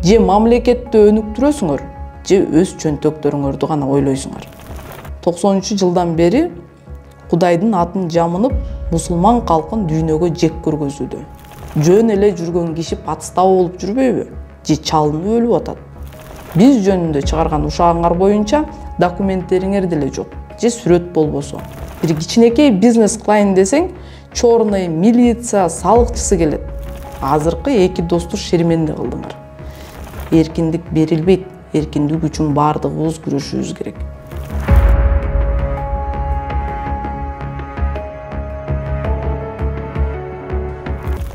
же мамлекетти өнүктүрөсүңөр, же өз чөнтөктөрүңөрдү гана ойлойсуңар. 90-жылдан бери Кудайдын атын жамынып, мусулман калкын дүйнөгө жек көргөзүүдө. Жөн эле жүргөн киши патстабы болуп жүрбөйбү, же чалынып өлүп атат. Биз жөнүндө чыгарган ушагыңар боюнча документтериңер деле жок, же сүрөт болбосо. Бир кичинекей бизнес кылайын десең, чорный милиция, салыкчысы келет. Азыркы эки досту шерменди кылдыңар. Эркиндик берилбейт, эркиндик үчүн бардыгыбыз күрөшүбүз керек.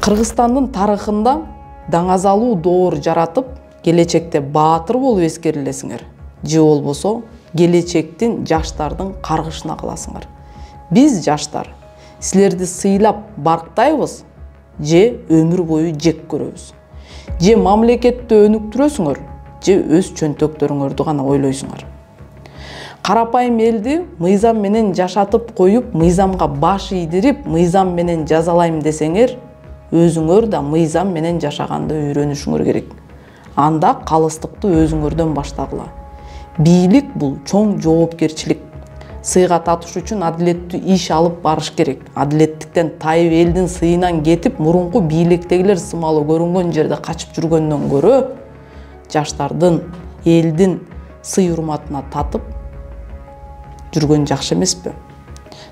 Кыргызстандын тарыхында даңазалуу доор жаратып, келечекте баатыр болуп эскерилесиңер, же болбосо келечектин жаштардын каргышына каласыңар. Биз жаштар силерди сыйлап барктайбыз, же өмүр бою жек көрөбүз. Же мамлекетти өнүктүрөсүңөр, же өз чөнтөктөрүңөрдү гана ойлойсуңар. Карапайым элди мыйзам менен жашатып коюп, мыйзамга баш ийдирип, мыйзам менен жазалайм десеңер, өзүңөр да мыйзам менен жашаганды үйрөнүшүңөр керек. Анда калыстыкты өзүңөрдөн баштагыла. Бийлик бул чоң жоопкерчилик. Сыйга татыш үчүн адилеттүү иш алып барыш керек. Адилеттиктен тайып элдин сыйынан кетип, мурунку бийликтегилер сымалуу көрүнгөн жерде качып жүргөндөн көрө, жаштардын, элдин сый урматына татып жүргөн жакшы эмеспи?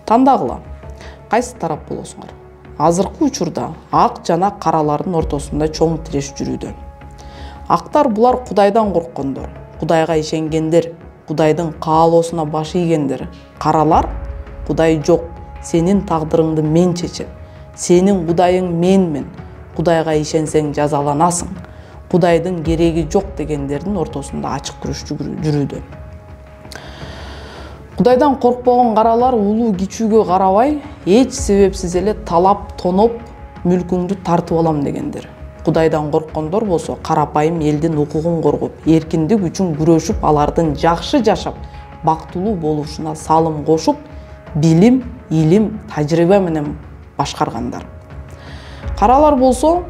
Тандагыла, кайсы тарап болосуңар? Азыркы учурда ак жана каралардын ортосунда чоң тиреш жүрүүдө. Актар булар Кудайдан корккондор, Кудайга ишенгендер, Кудайдын каалоосуна баш ийгендер. Каралар Кудай жок, сенин тагдырыңды мен чечем. Сенин Кудайың менмен. Кудайга ишенсең жазаланасың. Кудайдын кереги жок дегендердин ортосунда ачык күрөш жүрүүдө. Кудайдан коркпогон каралар улуу кичүүгө карабай, эч себепсиз эле талап, тоноп, мүлкүңдү тартып алам дегендер. Кудайдан корккондор болсо карапайым элдин укугун коргоп, эркиндик үчүн күрөшүп, алардын жакшы жашап, бактылуу болушуна салым кошуп, билим, илим, тажрыйба менен башкаргандар. Каралар болсо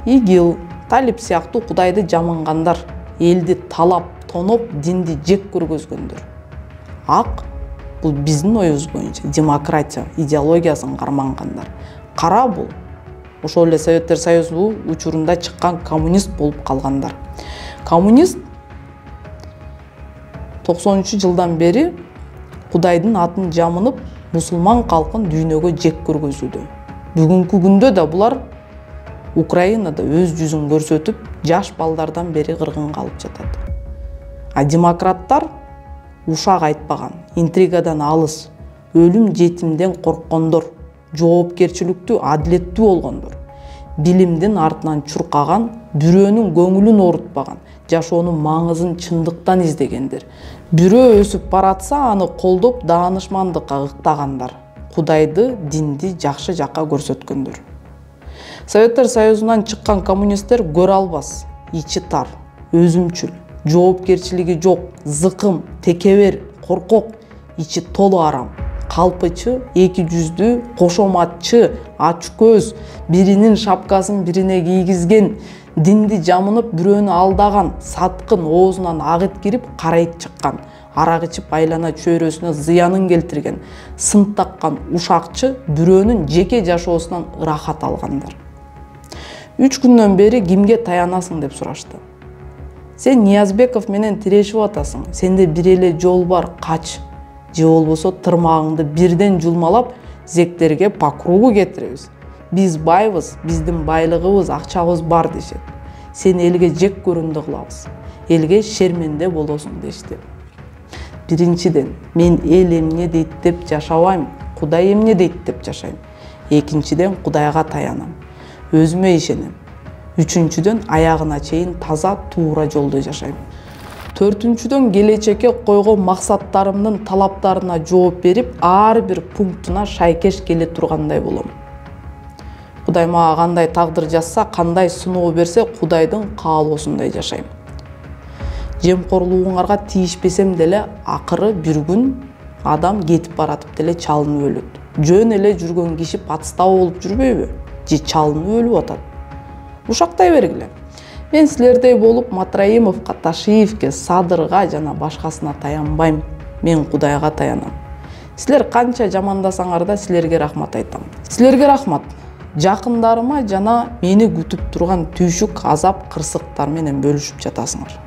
ИГИЛ, Талип сыяктуу Кудайды жамангандар, элди талап, тоноп, динди жек көргөзгөндөр. Ак бул биздин оюбуз боюнча демократия идеологиясын кармангандар. Кара бул ошол эле Советтер Союзу учурунда чыккан коммунист болуп калгандар. Коммунист 90-жылдан бери Кудайдын атын жамынып, мусулман калкын дүйнөгө жек көргөзүүдө. Бүгүнкү күндө да булар Украинада өз жүзүн көрсөтүп, жаш балдардан бери кыргынга алып жатат. А демократтар ушак айтпаган, интригадан алыс, өлүм жетимден корккондор, жоопкерчиликтүү, адилеттүү болгондор, билимдин артынан чуркаган, бирөөнүн көңүлүн оорутпаган, жашоонун маңызын чындыктан издегендер. Бирөө өсүп баратса, аны колдоп, даанышмандыкка ыктагандар. Кудайды, динди жакшы жакка көрсөткөндөр. Советтер Союзунан чыккан коммунисттер көрө албас, ичи тар, өзүмчүл, жоопкерчилиги жок, зыкым, текебер, коркок, ичи толу арам, калпычы, эки жүздүү, кошоматчы, ач көз, биринин шапкасын бирине кийгизген, динди жамынып, бирөөнү алдаган, саткын, оозунан агыт кирип, карайт чыккан, арак ичип айлана чөйрөсүнө зыянын келтирген, сын таккан ушакчы, бирөөнүн жеке жашоосунан ырахат алгандар. 3 күндөн бери кимге таянасың деп сурашты. Сен Ниязбеков менен тирешип атасың, сенде бир эле жол бар, кач. Же болбосо тырмагыңды бирден жулмалап, зектерге по кругу кетиребиз. Биз байбыз, биздин байлыгыбыз, акчабыз бар дешет. Сен элге жек көрүндү кылабыз, элге шерменде болосуң дешти. Биринчиден, мен эл эмне дейт деп жашабайм, Кудай эмне дейт деп жашайм. Экинчиден, Кудайга таянам, өзүмө ишенем. Үчүнчүдөн, аягына чейин таза, туура жолдо жашайм. Төртүнчүдөн, келечекке койгон максаттарымдын талаптарына жооп берип, ар бир пунктуна шайкеш келе тургандай болом. Кудай мага кандай тагдыр жазса, кандай сыноо берсе, Кудайдын каалоосундай жашайм. Жемкорлугуңарга тийишпесем деле, акыры бир күн адам кетип баратып деле чалынып өлөт. Жөн эле жүргөн киши патстабы болуп жүрбөйбү? Же чалынып өлүп атат. Ушактай бергиле. Мен силердей болуп Матраимовго, Ташиевке, Садырга жана башкасына таянбайм. Мен Кудайга таянам. Силер канча жамандасаңар да силерге рахмат айтам. Силерге рахмат. Жакындарыма жана мени күтүп турган түйшүк, азап, кырсыктар менен бөлүшүп жатасыңар.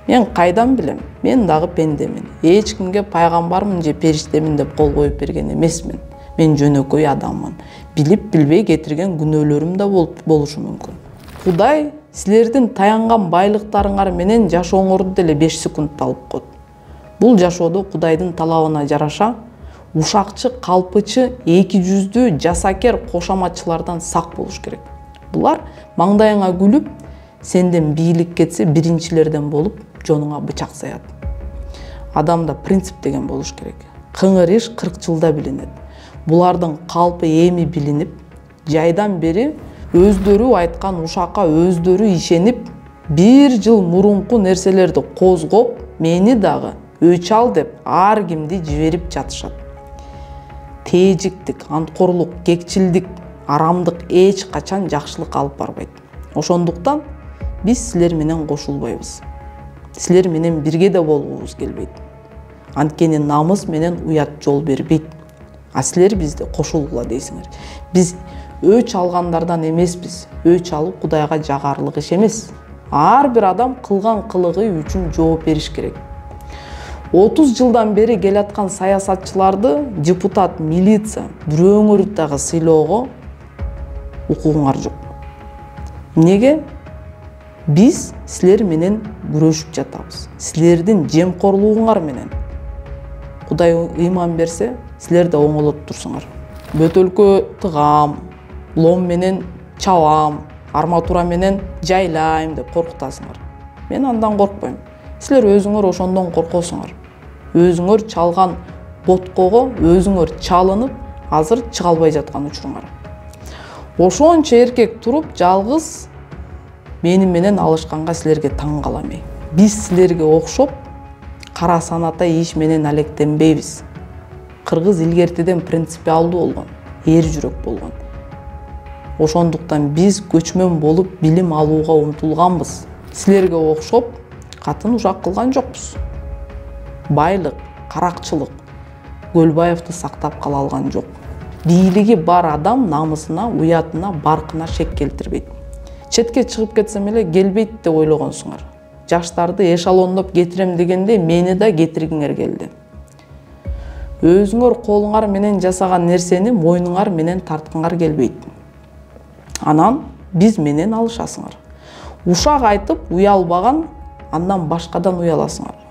Мен кайдан билем? Мен дагы пендемин. Эч кимге пайгамбармын же периштемин деп кол коюп берген эмесмин. Мен жөнөкөй адаммын. Билип билбей кетирген күнөөлөрүм да болушу мүмкүн. Кудай силердин таянган байлыктарыңар менен жашооңорду деле 5 секундта алып коет. Бул жашоодо Кудайдын талабына жараша ушакчы, калпычы, эки жүздүү, жасакер кошаматчылардан сак болуш керек. Булар маңдайыңа күлүп, сенден бийлик кетсе биринчилерден болуп, жонуңа бычак саят. Адамда принцип деген болуш керек. Кыңыр иш 40 жылда билинет. Булардын калпы эми билинип, жайдан бери өздөрү айткан ушакка өздөрү ишенип, 1 жыл мурунку нерселерди козгоп, мени дагы өч ал деп ар кимди жиберип жатышат. Тээжиктик, анткорлук, кекчилдик, арамдык эч качан жакшылык алып барбайт. Ошондуктан биз силер менен кошулбайбыз. Силер менен бирге да болгубуз келбейт. Анткени намыс менен уят жол бербейт. А силер бизди кошулгула дейсиңер. Биз өч алгандардан эмеспиз. Өч алуу Кудайга жагарлык иш эмес. Ар бир адам кылган кылыгы үчүн жооп бериш керек. 30 жылдан бери келаткан саясатчыларды депутат, милиция, бирөөңөр дагы сыйлоого укугуңар жок. Неге? Биз силер менен күрөшүп жатабыз. Силердин жемкорлугуңар менен. Кудай ыйман берсе, силер да оңолот турсуңар. Бөтөлкө тыгам, лом менен чабам, арматура менен жайлайм деп коркутасыңар. Мен андан коркпойм. Силер өзүңөр ошондон коркосуңар. Өзүңөр чалган боткого өзүңөр чалынып, азыр чыга албай жаткан учуруңар. Ошончо эркек туруп, жалгыз мени менен алышканга силерге таң калам. Биз силерге окшоп, кара саната иш менен алектенбейбиз. Кыргыз илгертеден принципиалдуу болгон, эр жүрөк болгон. Ошондуктан биз көчмөн болуп билим алууга умтулганбыз. Силерге окшоп, катын ушак кылган жокпуз. Байлык, каракчылык Көлбаевди сактап кала алган жок. Бийлиги бар адам намысына, уятына, баркына шек келтирбейт. Четке чыгып кетсем эле келбейт деп ойлогонсуңар. Жаштарды эшалондоп кетирем дегенде мени да кетиргиңер келди. Өзүңөр колуңар менен жасаган нерсени мойнуңар менен тарткыңар келбейт. Анан биз менен алышасыңар. Ушак айтып уялбаган, андан башкадан уяласыңар.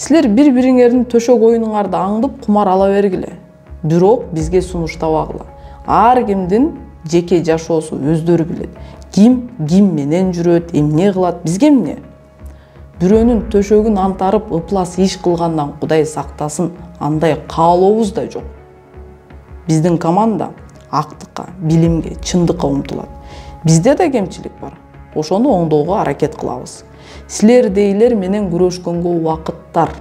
Силер бири-бириңердин төшөк оюнуңарды аңдып кумар ала бергиле. Бирок бизге сунуштабагыла. Ар кимдин жеке жашоосу өздөрү билет. Ким менен жүрөт, эмне кылат, бизге эмне? Бирөөнүн төшөгүн антарып, ыплас иш кылгандан Кудай сактасын, андай каалообуз да жок. Биздин команда актыкка, билимге, чындыкка умтулат. Бизде да кемчилик бар. Ошону оңдоого аракет кылабыз. Силердейлер менен күрөшкөнгө убакыттар,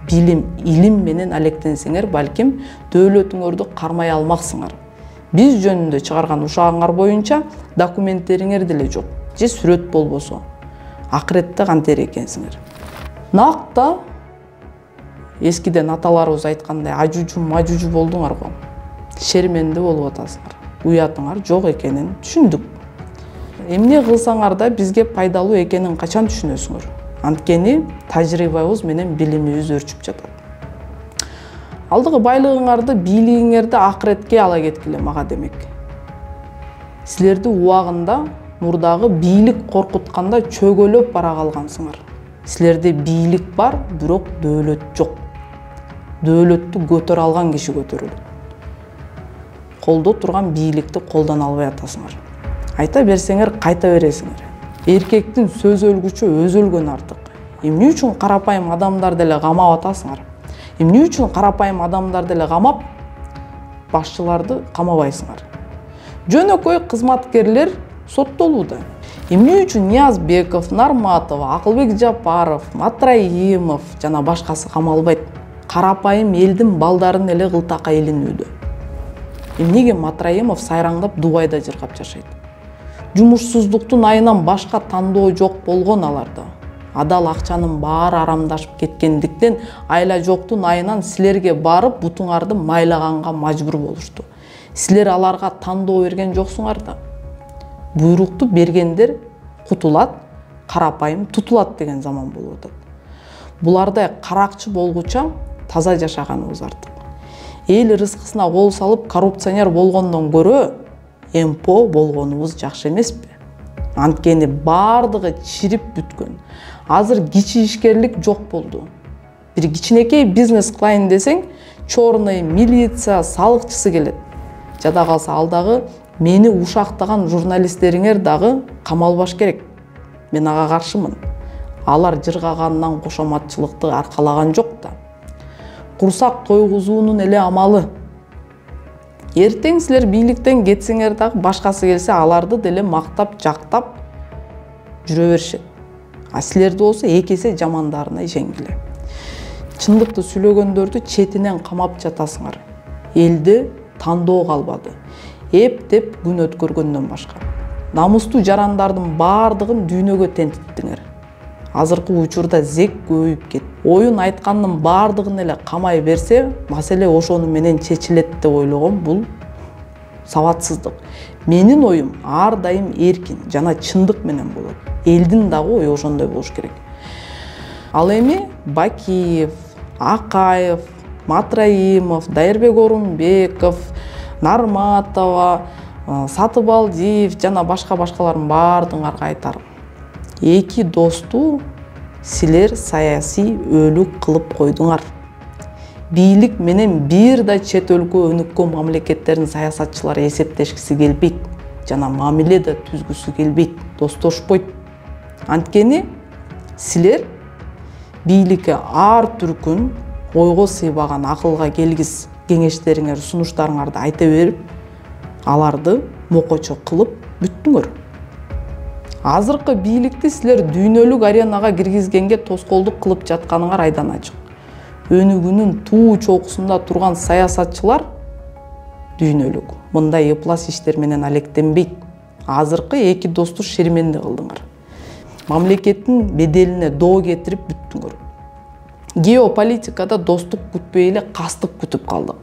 билим, илим менен алектенсеңер, балким дөөлөтүңөрдү кармай алмаксыңар. Биз жөнүндө чыгарган ушагыңар боюнча документтериңер деле жок. Же сүрөт болбосо, акыретте кантер экенсиңер. Накта эскиден аталарыбыз айткандай ажужу болдуңар го. Шерменде болуп атасыңар. Уятыңар жок экенин түшүндүк. Эмне кылсаңар да бизге пайдалуу экенин качан түшүнөсүңөр? Анткени тажрыйбабыз менен билимибиз өрчүп жатат. Алдыгы байлыгыңарды, бийлигиңерди акыретке ала кеткиле мага демек. Силерди убагында мурдагы бийлик коркутканда чөгөлөп бара калгансыңар. Силерде бийлик бар, бирок дөөлөт жок. Дөөлөттү көтөрө алган киши көтөрүлөт. Колдо турган бийликти колдон албай атасыңар. Айта берсеңер кайта бересиңер. Эркектин сөз өлгүчө өз өлгөн артык. Эмне үчүн карапайым адамдар деле камап атасыңар? Эмне үчүн карапайым адамдар деле камап, башчыларды камабайсыңар? Жөнөкөй кызматкерлер соттолууда. Эмне үчүн Ниязбеков, Нарматов, Акылбек Жапаров, Матраимов жана башкасы камалбайт? Карапайым элдин балдарын эле кылтакка илинүүдө. Эмнеге Матраимов сайраңдап Дубайда жыргап жашайт? Жумушсуздуктун айынан башка тандоо жок болгон аларда. Адал акчанын баары арамдашып кеткендиктен айла жоктун айынан силерге барып бутуңарды майлаганга мажбур болушту. Силер аларга тандоо берген жоксуңар да. Буйрукту бергендер кутулат, карапайым тутулат деген заман болуп атат. Булардай каракчы болгуча таза жашаганыбыз артык. Эл рызкысына кол салып коррупционер болгондон көрө МПО болгонубуз жакшы эмеспи? Анткени бардыгы чирип бүткөн. Азыр кичи ишкерлик жок болду. Бир кичинекей бизнес кылайын десең, чорный милиция, салыкчысы келет. Жада калса алдагы мени ушактаган журналисттериңер дагы камалбаш керек. Мен ага каршымын. Алар жыргагандан кошоматчылыкты аркалаган жок да. Курсак тойгузуунун эле амалы. Эртең силер бийликтен кетсеңер дагы башкасы келсе аларды деле мактап, жактап жүрө беришет. А силерди болсо эки эсе жамандарына ишенгиле. Чындыкты сүйлөгөндөрдү четинен камап жатасыңар. Элди тандоо калбады. Эп деп күн өткөргөндөн башка. Намустуу жарандардын бардыгын дүйнөгө тентиттиңер. Азыркы учурда зек көбөйүп кетти. Оюн айткандын бардыгын эле камай берсе, маселе ошону менен чечилет деп ойлогом. Бул сабатсыздык. Менин оюм ар дайым эркин жана чындык менен болот. Элдин дагы ою ошондой болуш керек. Ал эми Бакиев, Акаев, Матраимов, Дайырбек Орунбеков, Нарматова, Сатыбалдиев жана башкалардын бардыгыңарга айтарым. Эки досту силер саясий өлүк кылып койдуңар. Бийлик менен бир да чет өлкө өнүккөн мамлекеттердин саясатчылары эсептешкиси келбейт, жана мамиле да түзгүсү келбейт, достошпойт. Анткени силер бийликке ар түркүн ойго сыйбаган, акылга келгис кеңештериңер, сунуштарыңарды айта берип, аларды мокочо кылып бүттүңөр. Азыркы бийликти силер дүйнөлүк аренага киргизгенге тоскоолдук кылып жатканыңар айдан ачык. Өнүгүүнүн туу чокусунда турган саясатчылар дүйнөлүк мындай эплас иштер менен алектенбейт. Азыркы эки досту шерменде кылдыңар. Мамлекеттин беделине доо кетирип бүттүңөр. Геополитикада достук күтпөй эле кастык күтүп калдык.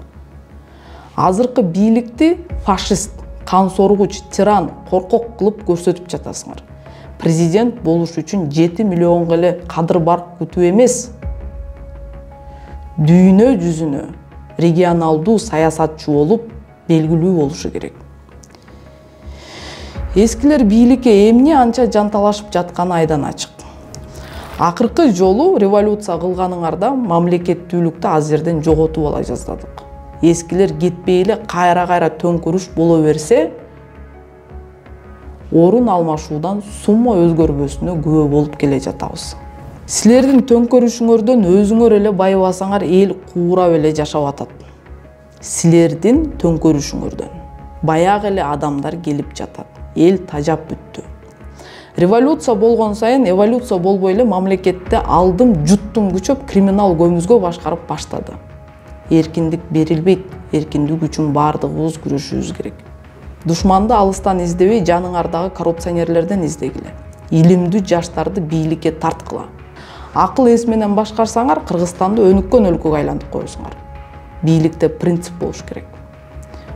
Азыркы бийликти фашист, кан соргуч, тиран, коркок кылып көрсөтүп жатасыңар. Президент болуш үчүн 7 миллионго эле кадыр бар күтүү эмес. Дүйнө жүзүнө регионалдуу саясатчы болуп белгилүү болушу керек. Эскилер бийликке эмне анча жанталашып жатканы айдан ачык. Акыркы жолу революция кылганыңарда мамлекеттүүлүктү аз жерден жоготуп ала жаздадык. Эскилер кетпей эле кайра төңкөрүш боло берсе, орун алмашуудан сумма өзгөрбөсүнө күбө болуп келе жатабыз. Силердин төңкөрүшүңөрдөн өзүңөр эле байыбасаңар, эл куурап эле жашап атат. Силердин төңкөрүшүңөрдөн баягы эле адамдар келип жатат. Эл тажап бүттү. Революция болгон сайын эволюция болбой эле мамлекетте алдым жуттум күчөп криминал көмүзгө башкарып баштады. Эркиндик берилбейт, эркиндик үчүн бардыгыбыз күрөшүбүз керек. Душманды алыстан издебей, жаныңардагы коррупционерлерден издегиле. Илимдүү жаштарды бийликке тарткыла. Акыл эс менен башкарсаңар, Кыргызстанды өнүккөн өлкөгө айлантып коесуңар. Бийликте принцип болуш керек.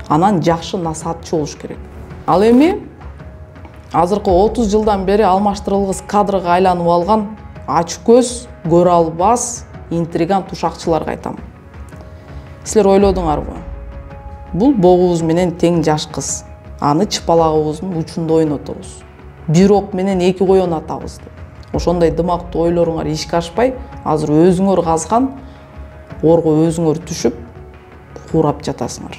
Анан жакшы насаатчы болуш керек. Ал эми азыркы 30 жылдан бери алмаштырылгыс кадрга айланып алган ач көз, көрө албас, интриган тушакчыларга айтам. Силер ойлодуңарбы? Бул богубуз менен тең жаш кыз. Аны чыпалагыбыздын учунда ойнотобуз. Бир ок менен эки коен атабыз деп. Ошондой дымактуу ойлоруңар ишке ашпай, азыр өзүңөр казган орго өзүңөр түшүп, куурап жатасыңар.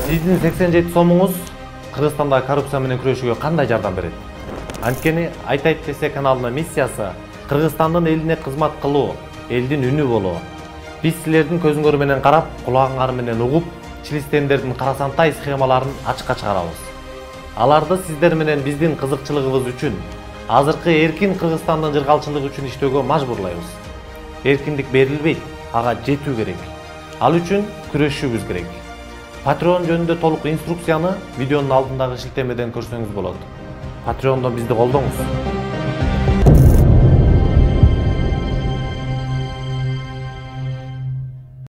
Сиздин 87 сомуңуз Кыргызстандагы коррупция менен күрөшүүгө кандай жардам берет? Анткени Айтайт ТС каналынын миссиясы Кыргызстандын элине кызмат кылуу, элдин үнү болуу. Биз силердин көзүңөр менен карап, кулагыңар менен угуп, чилистендердин карасантай схемаларын ачыкка чыгарабыз. Аларды сиздер менен биздин кызыкчылыгыбыз үчүн, азыркы эркин Кыргызстандын жыргалчылыгы үчүн иштөөгө мажбурлайбыз. эркиндик берилбейт, ага жетүү керек. Ал үчүн күрөшүшүбүз керек. Patreon жөнүндө толук инструкцияны видеонун алдындагы шилтемеден көрсөңүз болот. Patreon'дон бизди колдоңуз.